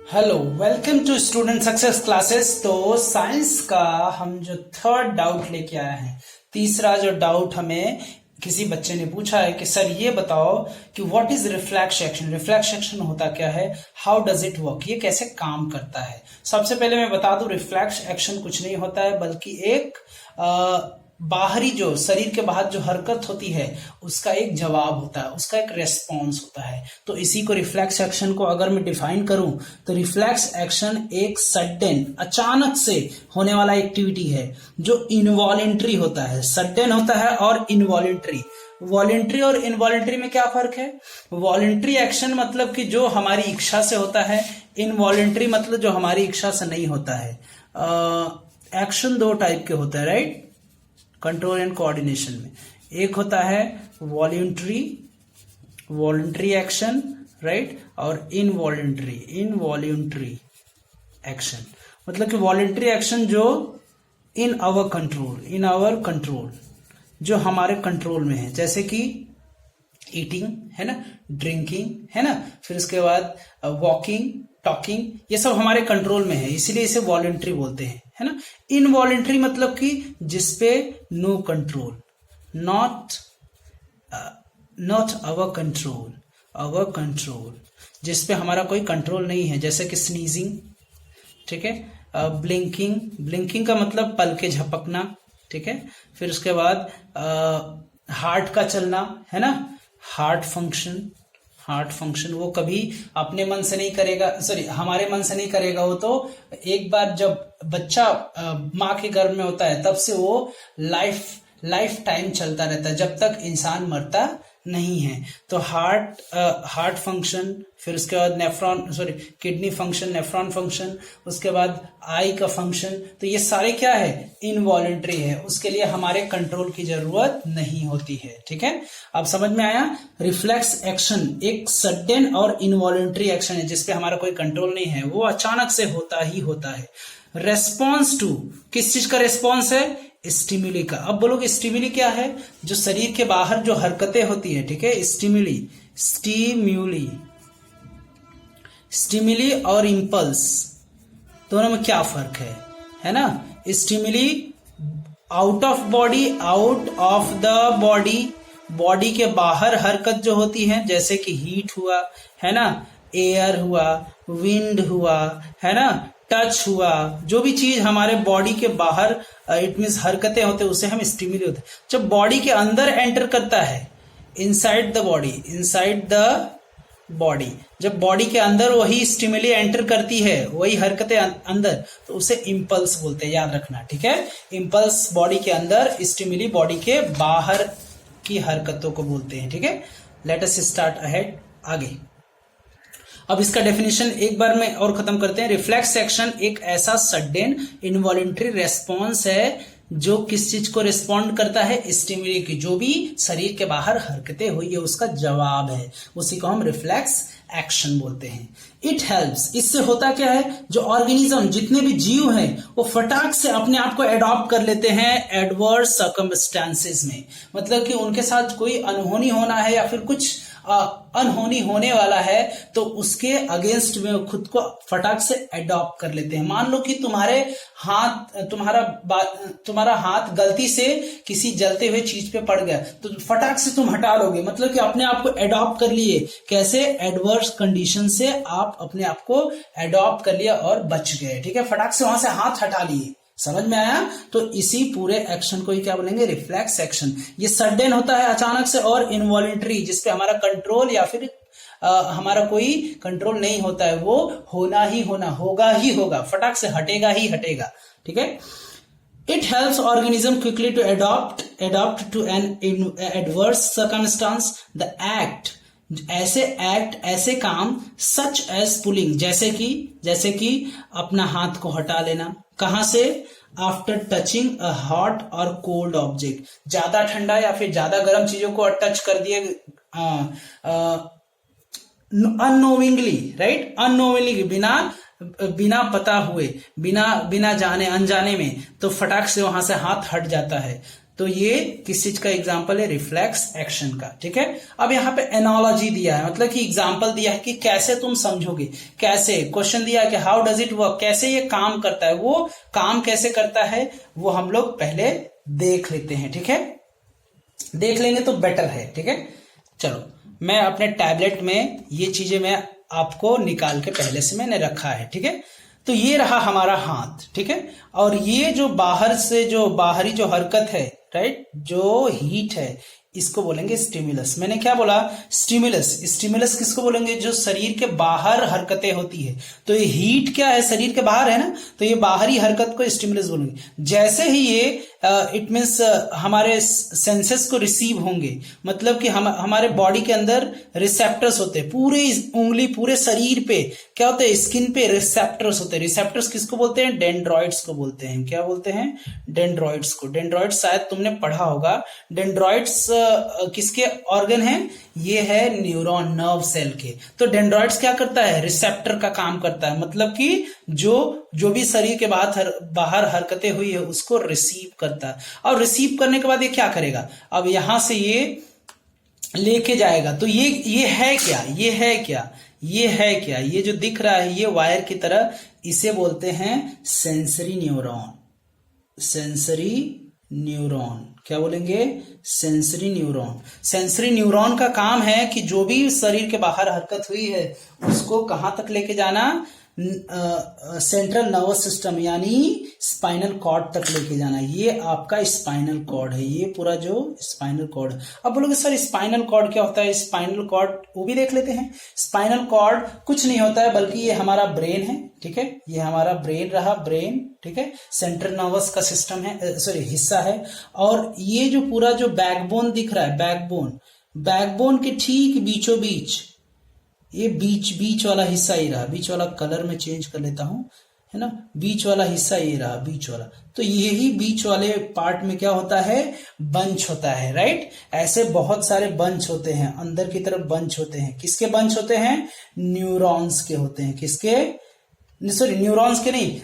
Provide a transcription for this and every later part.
Hello, welcome to Student Success Classes. तो science का हम जो थर्ड डाउट लेके आए हैं, तीसरा जो डाउट हमें किसी बच्चे ने पूछा है कि सर ये बताओ कि what is reflex action. Reflex action होता क्या है, हाउ डज इट वर्क, ये कैसे काम करता है। सबसे पहले मैं बता दूं, रिफ्लेक्स एक्शन कुछ नहीं होता है बल्कि एक बाहरी जो शरीर के बाहर जो हरकत होती है उसका एक जवाब होता है, उसका एक रेस्पॉन्स होता है। तो इसी को रिफ्लेक्स एक्शन को अगर मैं डिफाइन करूं तो रिफ्लेक्स एक्शन एक सडन अचानक से होने वाला एक्टिविटी है जो इनवॉलेंट्री होता है। सडन होता है और इनवॉलेंट्री। वॉलेंट्री और इनवॉलेंट्री में क्या फर्क है? वॉलेंट्री एक्शन मतलब कि जो हमारी इच्छा से होता है, इनवॉलेंट्री मतलब जो हमारी इच्छा से नहीं होता है। एक्शन दो टाइप के होते हैं, राइट, कंट्रोल एंड कोऑर्डिनेशन में। एक होता है वॉलंटरी एक्शन, राइट, और इनवॉलंटरी एक्शन। मतलब कि वॉलंटरी एक्शन जो इन आवर कंट्रोल, जो हमारे कंट्रोल में है, जैसे कि ईटिंग है ना, ड्रिंकिंग है ना, फिर उसके बाद वॉकिंग, टॉकिंग, ये सब हमारे कंट्रोल में है, इसीलिए इसे वॉलंटरी बोलते हैं, है ना। इनवॉलंटरी मतलब कि जिसपे no control, not our control, जिसपे हमारा कोई कंट्रोल नहीं है, जैसे कि स्नीजिंग, ठीक है, ब्लिंकिंग का मतलब पल के झपकना, ठीक है, फिर उसके बाद हार्ट का चलना, है ना, हार्ट फंक्शन वो कभी अपने मन से नहीं करेगा, हमारे मन से नहीं करेगा। वो तो एक बार जब बच्चा माँ के गर्भ में होता है तब से वो लाइफ टाइम चलता रहता है, जब तक इंसान मरता नहीं है। तो हार्ट फंक्शन, फिर उसके बाद किडनी फंक्शन, नेफ्रॉन फंक्शन, उसके बाद आई का फंक्शन, तो ये सारे क्या है, इनवॉलेंट्री है, उसके लिए हमारे कंट्रोल की जरूरत नहीं होती है। ठीक है, अब समझ में आया। रिफ्लेक्स एक्शन एक सडन और इनवॉलेंट्री एक्शन है जिसपे हमारा कोई कंट्रोल नहीं है, वो अचानक से होता ही होता है। रेस्पॉन्स टू, किस चीज का रेस्पॉन्स है? स्टिमुली का। अब बोलोगे स्टिमुली क्या है? जो शरीर के बाहर जो हरकतें होती है, ठीक है, स्टिमुली और इंपल्स दोनों में क्या फर्क है ना। Stimuli out of the body के बाहर हरकत जो होती है, जैसे कि हीट हुआ, है ना, एयर हुआ, विंड हुआ, है ना, टच हुआ, जो भी चीज हमारे बॉडी के बाहर इट मीन्स हरकतें होते हैं उसे हम स्टिमुली होते हैं। जब बॉडी के अंदर एंटर करता है, इनसाइड द बॉडी, जब बॉडी के अंदर वही स्टिमुली एंटर करती है, वही हरकतें अंदर, तो उसे इंपल्स बोलते हैं, याद रखना, ठीक है। इंपल्स बॉडी के अंदर, स्टिमुली बॉडी के बाहर की हरकतों को बोलते हैं। ठीक है, लेट अस स्टार्ट अहेड, आगे। अब इसका डेफिनेशन एक बार में और खत्म करते हैं। रिफ्लेक्स एक्शन एक ऐसा सडन इनवॉलेंट्री रेस्पॉन्स है जो किस चीज को रिस्पॉन्ड करता है? स्टिमुली की, जो भी शरीर के बाहर हरकतें हुई है उसका जवाब है, उसी को हम रिफ्लेक्स एक्शन बोलते हैं। इट हेल्प्स, इससे होता क्या है, जो ऑर्गेनिज्म, जितने भी जीव हैं, वो फटाक से अपने आप को एडॉप्ट कर लेते हैं एडवर्स सर्कमस्टेंसेस में। मतलब कि उनके साथ कोई अनहोनी होना है या फिर कुछ अनहोनी होने वाला है, तो उसके अगेंस्ट में खुद को फटाक से एडॉप्ट कर लेते हैं। मान लो कि तुम्हारा हाथ गलती से किसी जलते हुए चीज पे पड़ गया, तो फटाक से तुम हटा लोगे, मतलब कि अपने आप को एडॉप्ट कर लिए। कैसे? एडवर्स कंडीशन से आप अपने आप को एडॉप्ट कर लिया और बच गए। ठीक है, फटाक से वहां से हाथ हटा लिए। समझ में आया? तो इसी पूरे एक्शन को ही क्या बोलेंगे? Reflex action. ये सडन होता है अचानक से, और इनवॉलेंट्री जिसपे हमारा कंट्रोल या फिर हमारा कोई कंट्रोल नहीं होता है, वो होगा ही होगा, फटाक से हटेगा ही हटेगा। ठीक है, it helps organism quickly to adopt to an adverse circumstance. The act, ऐसे काम सच एज पुलिंग, जैसे कि अपना हाथ को हटा लेना। कहां से? आफ्टर टचिंग अ हॉट और कोल्ड ऑब्जेक्ट, ज्यादा ठंडा या फिर ज्यादा गर्म चीजों को टच कर दिए अननोविंगली, राइट, अननोविंगली, बिना पता हुए, बिना जाने अनजाने में, तो फटाक से वहां से हाथ हट जाता है। तो ये किस चीज का एग्जाम्पल है? रिफ्लेक्स एक्शन का। ठीक है, अब यहाँ पे एनालॉजी दिया है, मतलब कि एग्जाम्पल दिया है कि कैसे तुम समझोगे, कैसे क्वेश्चन दिया है कि हाउ डज इट वर्क, कैसे ये काम करता है। वो काम कैसे करता है वो हम लोग पहले देख लेते हैं। ठीक है, देख लेंगे तो बेटर है। ठीक है, चलो मैं अपने टैबलेट में ये चीजें मैं आपको निकाल के पहले से मैंने रखा है। ठीक है, तो ये रहा हमारा हाथ। ठीक है, और ये जो बाहर से जो बाहरी जो हरकत है, राइट, जो हीट है, इसको बोलेंगे स्टिमुलस। मैंने क्या बोला? स्टिमुलस। स्टिमुलस किसको बोलेंगे? जो शरीर के बाहर हरकतें होती है। तो ये हीट क्या है? शरीर के बाहर है ना, तो ये बाहरी हरकत को स्टिमुलस बोलेंगे। जैसे ही ये इट मीन्स हमारे सेंसेस को रिसीव होंगे, मतलब कि हमारे बॉडी के अंदर रिसेप्टर्स होते हैं, पूरे उंगली पूरे शरीर पे क्या होते हैं? स्किन पे रिसेप्टर्स होते हैं। रिसेप्टर्स किसको बोलते हैं? डेंड्रॉइड्स को बोलते हैं। क्या बोलते हैं? डेंड्रॉइड्स को। डेंड्रॉइड्स शायद तुमने पढ़ा होगा। डेंड्रॉइड्स किसके ऑर्गन है? ये है न्यूरॉन, नर्व सेल के। तो डेंड्रॉइड्स क्या करता है? रिसेप्टर का काम करता है, मतलब कि जो भी शरीर के बाहर हरकतें हुई है उसको रिसीव करता है। और रिसीव करने के बाद ये क्या करेगा? अब यहां से ये लेके जाएगा। तो ये है क्या? ये है क्या? ये है क्या? ये जो दिख रहा है ये वायर की तरह, इसे बोलते हैं सेंसरी न्यूरॉन। सेंसरी न्यूरॉन क्या बोलेंगे? Sensory neuron. सेंसरी न्यूरॉन का काम है कि जो भी शरीर के बाहर हरकत हुई है उसको कहां तक लेके जाना? सेंट्रल नर्वस सिस्टम यानी स्पाइनल कॉर्ड तक लेके जाना। ये आपका स्पाइनल कॉर्ड है, ये पूरा जो स्पाइनल कॉर्ड। अब बोलोगे सर स्पाइनल कॉर्ड क्या होता है? स्पाइनल कॉर्ड वो भी देख लेते हैं। स्पाइनल कॉर्ड कुछ नहीं होता है बल्कि ये हमारा ब्रेन है। ठीक है, ये हमारा ब्रेन रहा, ब्रेन। ठीक है, सेंट्रल नर्वस का सिस्टम है, सॉरी हिस्सा है। और ये जो पूरा जो बैकबोन दिख रहा है, बैकबोन के ठीक बीचों बीच ये बीच वाला हिस्सा ये रहा। बीच वाला कलर में चेंज कर लेता हूं, है ना। बीच वाला हिस्सा ये रहा, बीच वाला। तो यही बीच वाले पार्ट में क्या होता है? बंच होता है, राइट। ऐसे बहुत सारे बंच होते हैं, अंदर की तरफ बंच होते हैं। किसके बंच होते हैं? न्यूरॉन्स के होते हैं। किसके? सॉरी न्यूरॉन्स के नहीं,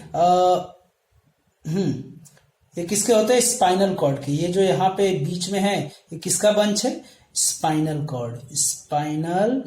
ये किसके होते हैं? स्पाइनल कॉर्ड के। ये जो यहाँ पे बीच में है ये किसका बंच है? Spinal cord. Spinal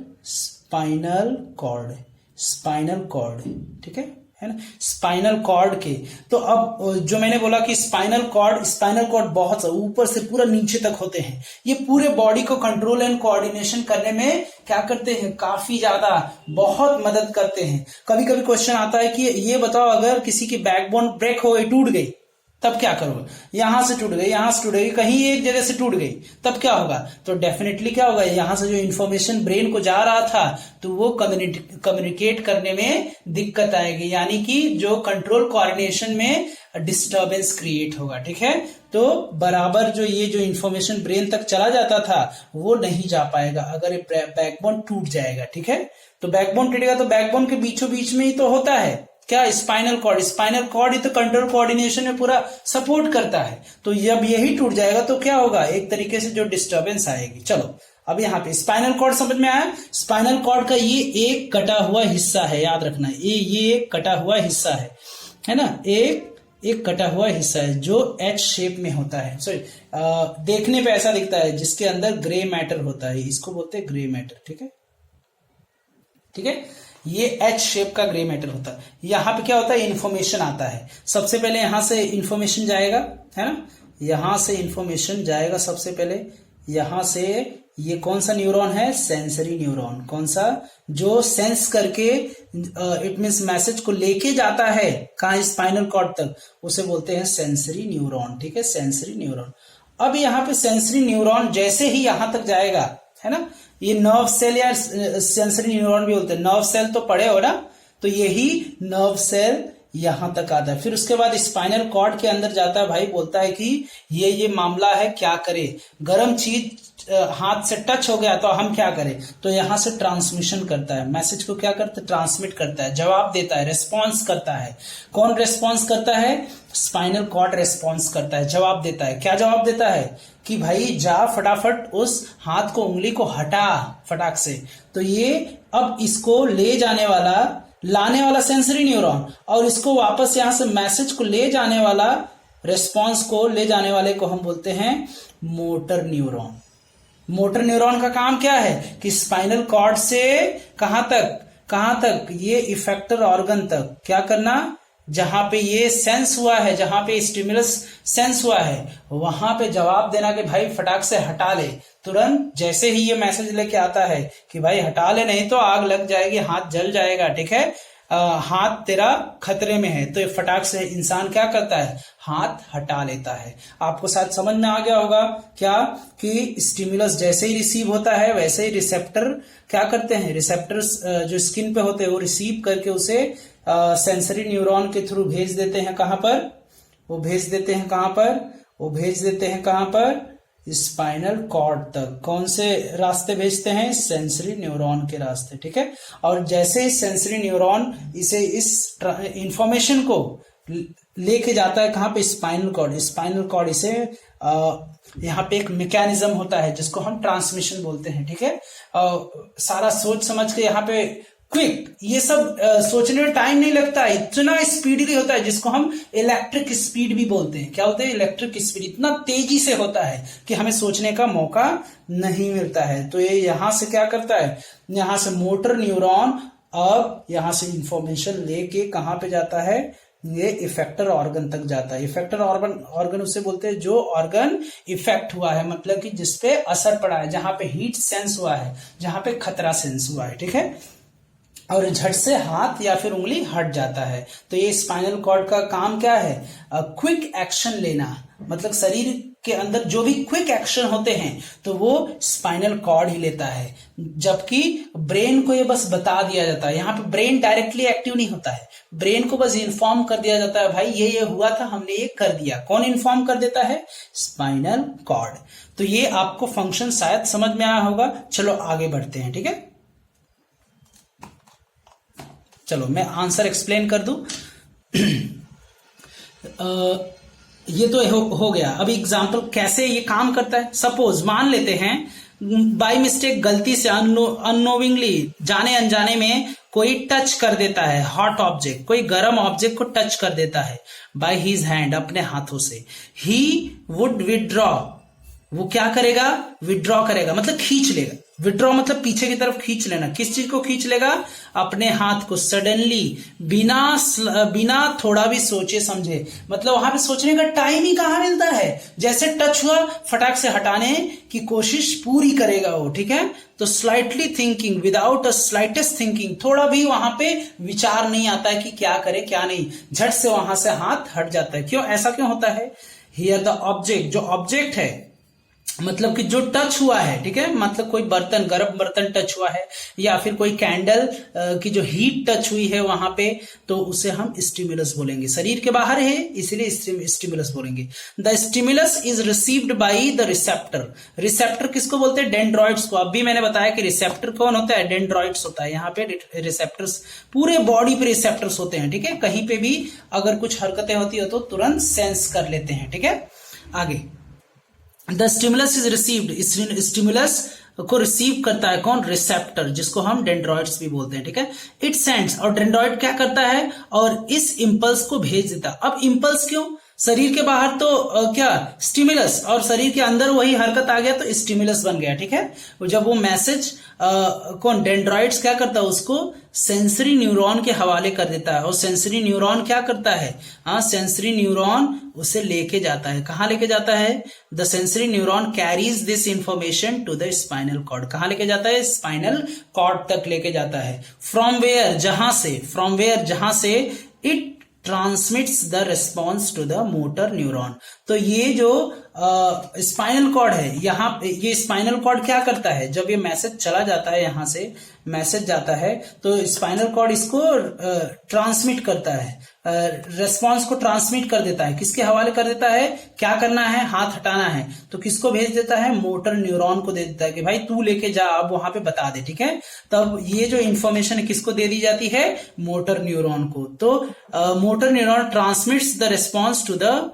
cord. ठीक है ना, स्पाइनल कॉर्ड के। तो अब जो मैंने बोला कि स्पाइनल कॉर्ड बहुत ऊपर से पूरा नीचे तक होते हैं। ये पूरे बॉडी को कंट्रोल एंड कोऑर्डिनेशन करने में क्या करते हैं? काफी ज्यादा बहुत मदद करते हैं। कभी कभी क्वेश्चन आता है कि ये बताओ अगर किसी की बैकबोन ब्रेक हो गई, टूट गई, तब क्या करोगे? यहां से टूट गई, यहां से टूट गई, कहीं एक जगह से टूट गई, तब क्या होगा? तो डेफिनेटली क्या होगा? यहां से जो इंफॉर्मेशन ब्रेन को जा रहा था तो वो कम्युनिकेट करने में दिक्कत आएगी, यानी कि जो कंट्रोल कोऑर्डिनेशन में डिस्टर्बेंस क्रिएट होगा। ठीक है, तो बराबर जो ये जो इंफॉर्मेशन ब्रेन तक चला जाता था वो नहीं जा पाएगा अगर ये बैकबोन टूट जाएगा। ठीक है, तो बैकबोन टूटेगा तो बैकबोन के बीचों बीच में ही तो होता है क्या? स्पाइनल कॉर्ड ही तो कंट्रोल कोऑर्डिनेशन में पूरा सपोर्ट करता है। तो जब यही टूट जाएगा तो क्या होगा? एक तरीके से जो डिस्टर्बेंस आएगी। चलो अब यहाँ पे स्पाइनल कॉर्ड समझ में आया। स्पाइनल कॉर्ड का ये एक कटा हुआ हिस्सा है, याद रखना। ये एक कटा हुआ हिस्सा है ना, एक कटा हुआ हिस्सा है जो एच शेप में होता है। सॉरी, देखने पे ऐसा दिखता है, जिसके अंदर ग्रे मैटर होता है, इसको बोलते हैं ग्रे मैटर। ठीक है, ये एच शेप का ग्रे मैटर होता है। यहां पे क्या होता है? इंफॉर्मेशन आता है। सबसे पहले यहां से इंफॉर्मेशन जाएगा, है ना, यहां से इंफॉर्मेशन जाएगा सबसे पहले। यहां से ये कौन सा न्यूरॉन है? Sensory neuron. कौन सा? जो सेंस करके इट मीन्स मैसेज को लेके जाता है कहां? स्पाइनल कॉर्ड तक, उसे बोलते हैं सेंसरी न्यूरॉन। ठीक है, सेंसरी न्यूरॉन। अब यहाँ पे सेंसरी न्यूरॉन जैसे ही यहां तक जाएगा, है ना, ये नर्व सेल या सेंसरी न्यूरॉन भी बोलते हैं। नर्व सेल तो पढ़े हो ना, तो यही नर्व सेल यहां तक आता है। फिर उसके बाद स्पाइनल कॉर्ड के अंदर जाता है, भाई बोलता है कि ये मामला है, क्या करे? गर्म चीज हाथ से टच हो गया तो हम क्या करें? तो यहां से ट्रांसमिशन करता है, मैसेज को क्या करता है? ट्रांसमिट करता है, जवाब देता है, रेस्पॉन्स करता है। कौन रेस्पॉन्स करता है? स्पाइनल कॉर्ड रेस्पॉन्स करता है, जवाब देता है। क्या जवाब देता है? कि भाई जा फटाफट उस हाथ को, उंगली को हटा फटाक से। तो ये अब इसको ले जाने वाला, लाने वाला सेंसरी न्यूरॉन, और इसको वापस यहां से मैसेज को ले जाने वाला रेस्पॉन्स को ले जाने वाले को हम बोलते हैं मोटर न्यूरॉन। मोटर न्यूरॉन का काम क्या है कि स्पाइनल कॉर्ड से कहां तक ये इफेक्टर ऑर्गन तक क्या करना, जहां पे ये सेंस हुआ है, जहां पे स्टिमुलस सेंस हुआ है, वहां पे जवाब देना कि भाई फटाक से हटा ले। तुरंत जैसे ही ये मैसेज लेके आता है कि भाई हटा ले, नहीं तो आग लग जाएगी, हाथ जल जाएगा, ठीक है, हाथ तेरा खतरे में है, तो ये फटाक से इंसान क्या करता है, हाथ हटा लेता है। आपको शायद समझ में आ गया होगा क्या कि स्टिमुलस जैसे ही रिसीव होता है वैसे ही रिसेप्टर क्या करते हैं, रिसेप्टर्स जो स्किन पे होते हैं वो रिसीव करके उसे सेंसरी न्यूरॉन के थ्रू भेज देते हैं। कहां पर वो भेज देते हैं, कहां पर वो भेज देते हैं, कहां पर, स्पाइनल कॉर्ड तक। कौन से रास्ते भेजते हैं, सेंसरी न्यूरॉन के रास्ते, ठीक है। और जैसे ही सेंसरी न्यूरॉन इसे इस इंफॉर्मेशन को लेके जाता है कहां पे, स्पाइनल कॉर्ड। स्पाइनल कॉर्ड इसे यहाँ पे एक मैकेनिज्म होता है जिसको हम ट्रांसमिशन बोलते हैं, ठीक है। सारा सोच समझ के यहाँ पे क्विक, ये सब सोचने में टाइम नहीं लगता है, इतना स्पीडली होता है जिसको हम इलेक्ट्रिक स्पीड भी बोलते हैं। क्या बोलते हैं, इलेक्ट्रिक स्पीड। इतना तेजी से होता है कि हमें सोचने का मौका नहीं मिलता है। तो ये यहां से क्या करता है, यहां से मोटर न्यूरॉन अब यहां से इंफॉर्मेशन लेके कहां पे जाता है, ये इफेक्टर ऑर्गन तक जाता है। इफेक्टर ऑर्गन उसे बोलते हैं जो ऑर्गन इफेक्ट हुआ है, मतलब कि जिसपे असर पड़ा है, जहां पे हीट सेंस हुआ है, जहां पे खतरा सेंस हुआ है, ठीक है, और झट से हाथ या फिर उंगली हट जाता है। तो ये स्पाइनल कॉर्ड का काम क्या है, क्विक एक्शन लेना, मतलब शरीर के अंदर जो भी क्विक एक्शन होते हैं तो वो स्पाइनल कॉर्ड ही लेता है, जबकि ब्रेन को ये बस बता दिया जाता है। यहाँ पे ब्रेन डायरेक्टली एक्टिव नहीं होता है, ब्रेन को बस इन्फॉर्म कर दिया जाता है, भाई ये हुआ था, हमने ये कर दिया। कौन इन्फॉर्म कर देता है, स्पाइनल कॉर्ड। तो ये आपको फंक्शन शायद समझ में आया होगा। चलो आगे बढ़ते हैं, ठीक है। चलो मैं आंसर एक्सप्लेन कर दूं। ये तो हो गया। अब एग्जांपल कैसे ये काम करता है। सपोज मान लेते हैं बाय मिस्टेक, गलती से, अननोविंगली, जाने अनजाने में कोई टच कर देता है हॉट ऑब्जेक्ट, कोई गर्म ऑब्जेक्ट को टच कर देता है बाय हिज हैंड, अपने हाथों से। ही वुड विदड्रॉ, वो क्या करेगा, विदड्रॉ करेगा, मतलब खींच लेगा। विड्रॉ मतलब पीछे की तरफ खींच लेना। किस चीज को खींच लेगा, अपने हाथ को, सडनली, बिना थोड़ा भी सोचे समझे। मतलब वहां पे सोचने का टाइम ही कहां मिलता है, जैसे टच हुआ फटाक से हटाने की कोशिश पूरी करेगा वो, ठीक है। तो slightly thinking, without a slightest thinking, थोड़ा भी वहां पे विचार नहीं आता है कि क्या करे क्या नहीं, झट से वहां से हाथ हट जाता है। क्यों, ऐसा क्यों होता है। हियर द ऑब्जेक्ट, जो ऑब्जेक्ट है, मतलब कि जो टच हुआ है, ठीक है, मतलब कोई बर्तन, गर्म बर्तन टच हुआ है, या फिर कोई कैंडल की जो हीट टच हुई है वहां पे, तो उसे हम स्टिमुलस बोलेंगे। शरीर के बाहर है इसलिए स्टिमुलस बोलेंगे। The stimulus is received by the receptor. Receptor किसको बोलते हैं, डेंड्रॉइड्स को। अभी मैंने बताया कि रिसेप्टर कौन होता है, डेंड्रॉइड्स होता है। यहाँ पे रिसेप्टर्स पूरे बॉडी पे रिसेप्टर्स होते हैं, ठीक है। कहीं पे भी अगर कुछ हरकतें होती हो तो तुरंत सेंस कर लेते हैं, ठीक है। आगे, the stimulus is received, stimulus को रिसीव करता है कौन, रिसेप्टर, जिसको हम डेंड्रॉइड्स भी बोलते हैं, ठीक है। इट सेंड्स, और डेंड्रॉइड क्या करता है, और इस इंपल्स को भेज देता। अब इंपल्स क्यों, शरीर के बाहर तो क्या स्टिमुलस, और शरीर के अंदर वही हरकत आ गया तो स्टिमुलस बन गया, ठीक है। जब वो मैसेज कौन, डेंड्रॉइड्स क्या करता है, उसको सेंसरी न्यूरॉन के हवाले कर देता है। और सेंसरी न्यूरॉन क्या करता है, सेंसरी न्यूरॉन उसे लेके जाता है। कहां लेके जाता है, the sensory neuron carries this information to the spinal cord. कहां लेके जाता है, स्पाइनल कॉर्ड तक लेके जाता है। फ्रॉम वेयर, जहां से it transmits the response to the motor neuron. तो ये जो स्पाइनल कॉर्ड है, यहाँ ये स्पाइनल कॉर्ड क्या करता है, जब ये मैसेज चला जाता है, यहां से मैसेज जाता है, तो स्पाइनल कॉर्ड इसको ट्रांसमिट करता है, रेस्पॉन्स को ट्रांसमिट कर देता है। किसके हवाले कर देता है, क्या करना है, हाथ हटाना है, तो किसको भेज देता है, मोटर न्यूरॉन को दे देता है कि भाई तू लेके जा, अब वहां पे बता दे, ठीक है। तब ये जो इंफॉर्मेशन है किसको दे दी जाती है, मोटर न्यूरॉन को। तो motor neuron transmits the response to the,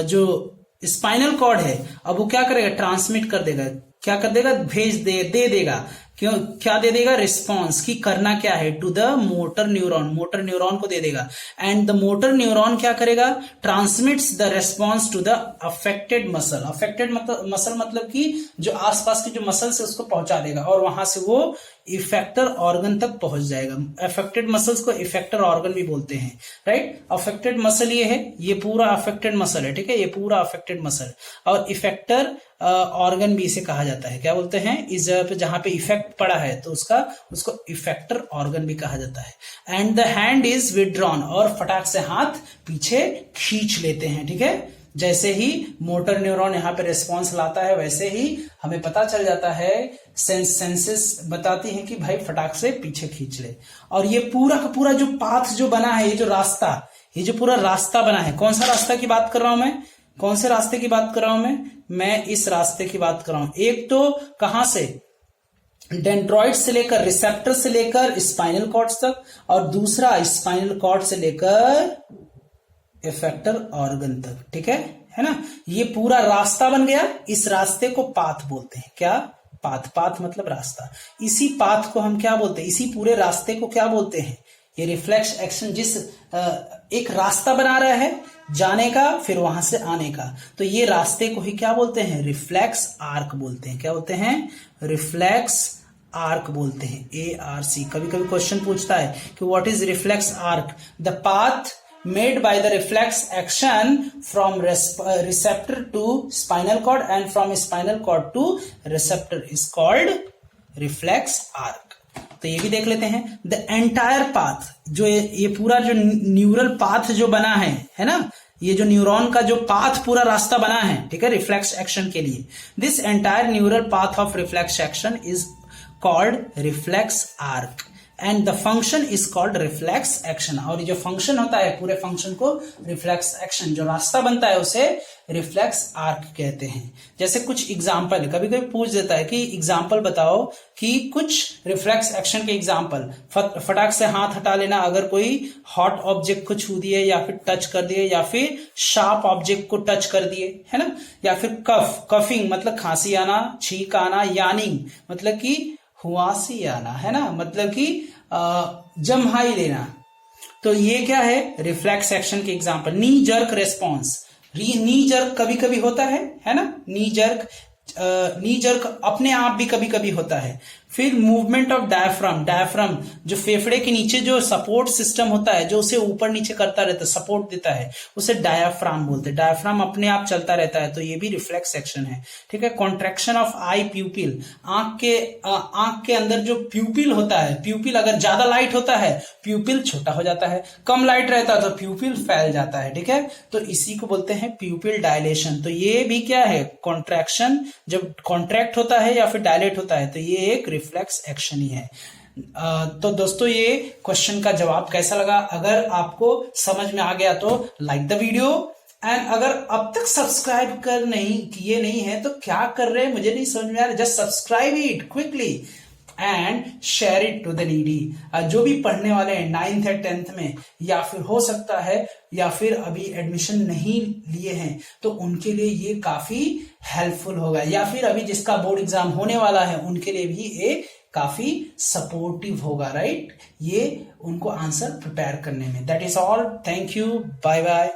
जो स्पाइनल कॉर्ड है, अब वो क्या करेगा, ट्रांसमिट कर देगा, क्या कर देगा, दे देगा क्यों क्या दे देगा? रिस्पॉन्स, की करना क्या है, to the motor neuron, motor neuron को दे देगा। एंड द मोटर न्यूरॉन क्या करेगा? Transmits the response to the affected muscle. Affected muscle मतलब कि जो आसपास के जो मसल है उसको पहुंचा देगा और वहां से वो इफेक्टर ऑर्गन तक पहुंच जाएगा। अफेक्टेड मसल्स को इफेक्टर ऑर्गन भी बोलते हैं, राइट। अफेक्टेड मसल ये है, ये पूरा अफेक्टेड मसल है, ठीक है, ये पूरा अफेक्टेड मसल। और इफेक्टर ऑर्गन भी इसे कहा जाता है, क्या बोलते हैं? इस जगह पे जहां पे इफेक्ट पड़ा है तो उसको इफेक्टर ऑर्गन भी कहा जाता है। And the hand is withdrawn, और फटाक से हाथ पीछे खींच लेते हैं, ठीक है। जैसे ही मोटर न्यूरॉन यहाँ पे रिस्पॉन्स लाता है वैसे ही हमें पता चल जाता है, सेंसेस बताती हैं कि भाई फटाक से पीछे खींच ले। और ये पूरा का पूरा जो पाथ जो बना है, ये जो रास्ता, ये जो पूरा रास्ता बना है, कौन सा रास्ता की बात कर रहा हूं मैं? कौन से रास्ते की बात कर रहा हूं मैं इस रास्ते की बात कर रहा हूं। एक तो कहां से? डेंड्रॉइड से लेकर, रिसेप्टर से लेकर स्पाइनल कॉर्ड तक, और दूसरा स्पाइनल कॉर्ड से लेकर इफेक्टर ऑर्गन तक, ठीक है ना। ये पूरा रास्ता बन गया, इस रास्ते को पाथ बोलते हैं। क्या? पाथ। पाथ मतलब रास्ता। इसी पाथ को हम क्या बोलते हैं? इसी पूरे रास्ते को क्या बोलते हैं? ये रिफ्लेक्स एक्शन, जिस एक रास्ता बना रहा है जाने का फिर वहां से आने का, तो ये रास्ते को ही क्या बोलते हैं? रिफ्लेक्स आर्क बोलते हैं। क्या बोलते हैं? रिफ्लेक्स आर्क बोलते हैं, ARC। कभी कभी क्वेश्चन पूछता है कि what is reflex arc? The path made by the reflex action from receptor to spinal cord and from spinal cord to receptor is called reflex arc। तो ये भी देख लेते हैं। the entire path, जो ये पूरा जो न्यूरल पाथ जो बना है ना, ये जो न्यूरॉन का जो पाथ पूरा रास्ता बना है, ठीक है, रिफ्लेक्स एक्शन के लिए, this entire neural path of reflex action is called reflex arc and the function is called reflex action. और ये जो फंक्शन होता है पूरे फंक्शन को रिफ्लेक्स एक्शन, जो रास्ता बनता है उसे रिफ्लेक्स आर्क कहते हैं। जैसे कुछ एग्जाम्पल कभी कभी पूछ देता है कि एग्जाम्पल बताओ कि कुछ रिफ्लेक्स एक्शन के एग्जाम्पल। फटाक से हाथ हटा लेना अगर कोई हॉट ऑब्जेक्ट को छू दिए या फिर टच कर दिए, या फिर शार्प ऑब्जेक्ट को टच कर दिए, है ना। या फिर कफिंग मतलब खांसी आना, छींक आना, यानिंग मतलब कि हुआसी आना, है ना, मतलब कि जम्हाई लेना। तो ये क्या है? रिफ्लेक्स एक्शन के एग्जांपल। नी जर्क रेस्पॉन्स, नी जर्क कभी कभी होता है ना, नी जर्क अपने आप भी कभी कभी होता है। फिर मूवमेंट ऑफ डायफ्राम, डायफ्राम जो फेफड़े के नीचे जो सपोर्ट सिस्टम होता है, जो उसे ऊपर नीचे करता रहता है, सपोर्ट देता है, उसे डायफ्राम बोलते हैं। डायफ्राम अपने आप चलता रहता है, तो ये भी रिफ्लेक्स एक्शन है, ठीक है। कॉन्ट्रैक्शन ऑफ आई प्यूपिल, आंख के अंदर जो प्यूपिल होता है, प्यूपिल अगर ज्यादा लाइट होता है प्यूपिल छोटा हो जाता है, कम लाइट रहता है तो प्यूपिल फैल जाता है, ठीक है। तो इसी को बोलते हैं प्यूपिल डायलेशन। तो ये भी क्या है? कॉन्ट्रैक्शन, जब कॉन्ट्रैक्ट होता है या फिर डायलेट होता है तो ये एक रिफ्लेक्स एक्शन ही है। तो दोस्तों ये क्वेश्चन का जवाब कैसा लगा? अगर आपको समझ में आ गया तो लाइक द वीडियो, एंड अगर अब तक सब्सक्राइब किए नहीं है तो क्या कर रहे हैं मुझे नहीं समझ में आ रहा। Just subscribe it quickly and share it to the needy. जो भी पढ़ने वाले हैं 9th या 10th में, या फिर हो सकता है या फिर अभी एडमिशन नहीं लिए हैं, तो उनके लिए ये काफी हेल्पफुल होगा, या फिर अभी जिसका बोर्ड एग्जाम होने वाला है उनके लिए भी ये काफी सपोर्टिव होगा, राइट। ये उनको आंसर प्रिपेयर करने में। That is all, thank you, bye bye.